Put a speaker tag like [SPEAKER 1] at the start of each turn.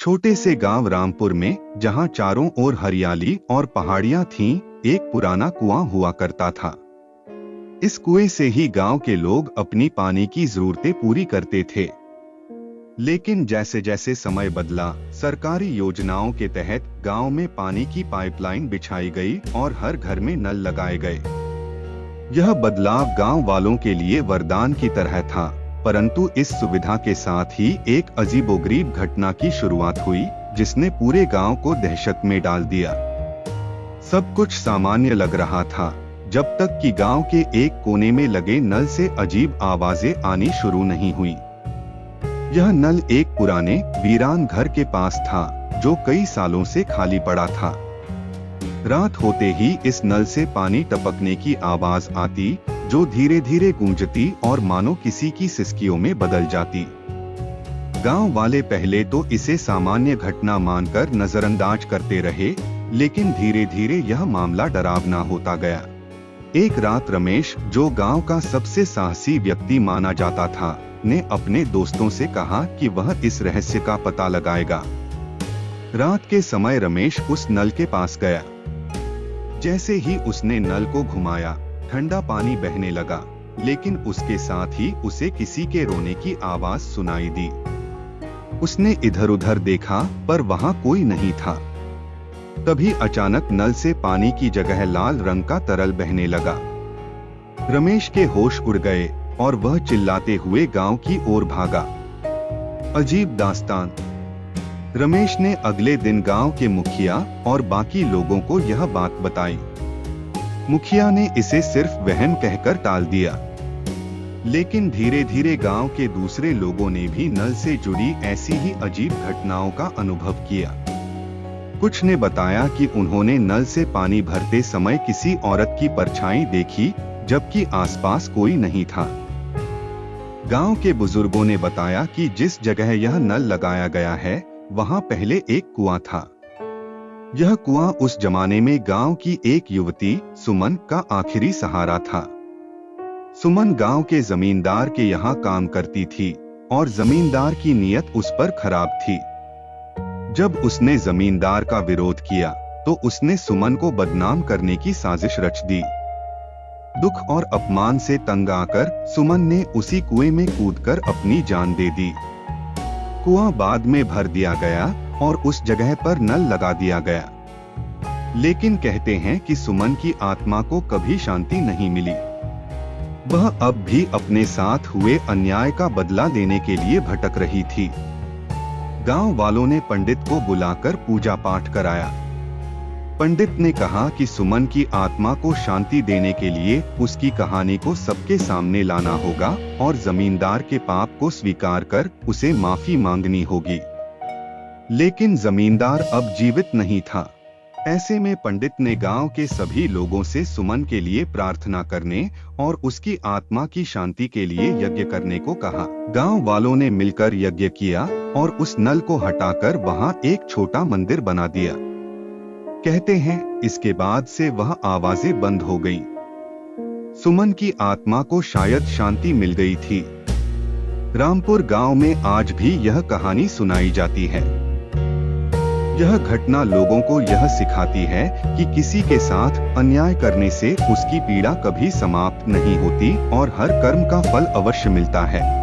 [SPEAKER 1] छोटे से गांव रामपुर में, जहां चारों ओर हरियाली और पहाड़ियां थीं, एक पुराना कुआं हुआ करता था। इस कुएं से ही गांव के लोग अपनी पानी की जरूरतें पूरी करते थे। लेकिन जैसे जैसे समय बदला, सरकारी योजनाओं के तहत गांव में पानी की पाइपलाइन बिछाई गई और हर घर में नल लगाए गए। यह बदलाव गांव वालों के लिए वरदान की तरह था, परंतु इस सुविधा के साथ ही एक अजीबोगरीब घटना की शुरुआत हुई, जिसने पूरे गांव को दहशत में डाल दिया। सब कुछ सामान्य लग रहा था, जब तक कि गांव के एक कोने में लगे नल से अजीब आवाजें आनी शुरू नहीं हुई। यह नल एक पुराने वीरान घर के पास था, जो कई सालों से खाली पड़ा था। रात होते ही इस नल से पानी टपकने की आवाज आती, जो धीरे धीरे गूंजती और मानो किसी की सिसकियों में बदल जाती। गांव वाले पहले तो इसे सामान्य घटना मानकर नजरअंदाज करते रहे, लेकिन धीरे धीरे यह मामला डरावना होता गया। एक रात रमेश, जो गांव का सबसे साहसी व्यक्ति माना जाता था, ने अपने दोस्तों से कहा कि वह इस रहस्य का पता लगाएगा। रात के समय रमेश उस नल के पास गया। जैसे ही उसने नल को घुमाया, ठंडा पानी बहने लगा, लेकिन उसके साथ ही उसे किसी के रोने की आवाज सुनाई दी। उसने इधर उधर देखा, पर वहां कोई नहीं था। तभी अचानक नल से पानी की जगह लाल रंग का तरल बहने लगा। रमेश के होश उड़ गए और वह चिल्लाते हुए गांव की ओर भागा। अजीब दास्तान। रमेश ने अगले दिन गांव के मुखिया और बाकी लोगों को यह बात बताई। मुखिया ने इसे सिर्फ वहम कहकर टाल दिया, लेकिन धीरे धीरे गांव के दूसरे लोगों ने भी नल से जुड़ी ऐसी ही अजीब घटनाओं का अनुभव किया। कुछ ने बताया कि उन्होंने नल से पानी भरते समय किसी औरत की परछाई देखी, जबकि आसपास कोई नहीं था। गांव के बुजुर्गों ने बताया कि जिस जगह यह नल लगाया गया है, वहां पहले एक कुआं था। यह कुआं उस जमाने में गांव की एक युवती सुमन का आखिरी सहारा था। सुमन गांव के जमींदार के यहाँ काम करती थी और जमींदार की नीयत उस पर खराब थी। जब उसने जमींदार का विरोध किया, तो उसने सुमन को बदनाम करने की साजिश रच दी। दुख और अपमान से तंग आकर सुमन ने उसी कुएं में कूदकर अपनी जान दे दी। कुआं बाद में भर दिया गया और उस जगह पर नल लगा दिया गया। लेकिन कहते हैं कि सुमन की आत्मा को कभी शांति नहीं मिली। वह अब भी अपने साथ हुए अन्याय का बदला लेने के लिए भटक रही थी। गांव वालों ने पंडित को बुलाकर पूजा पाठ कराया। पंडित ने कहा कि सुमन की आत्मा को शांति देने के लिए उसकी कहानी को सबके सामने लाना होगा और जमींदार के पाप को स्वीकार कर उसे माफी मांगनी होगी। लेकिन जमींदार अब जीवित नहीं था। ऐसे में पंडित ने गांव के सभी लोगों से सुमन के लिए प्रार्थना करने और उसकी आत्मा की शांति के लिए यज्ञ करने को कहा। गांव वालों ने मिलकर यज्ञ किया और उस नल को हटाकर वहां एक छोटा मंदिर बना दिया। कहते हैं इसके बाद से वह आवाजें बंद हो गई। सुमन की आत्मा को शायद शांति मिल गई थी। रामपुर गांव में आज भी यह कहानी सुनाई जाती है। यह घटना लोगों को यह सिखाती है कि किसी के साथ अन्याय करने से उसकी पीड़ा कभी समाप्त नहीं होती और हर कर्म का फल अवश्य मिलता है।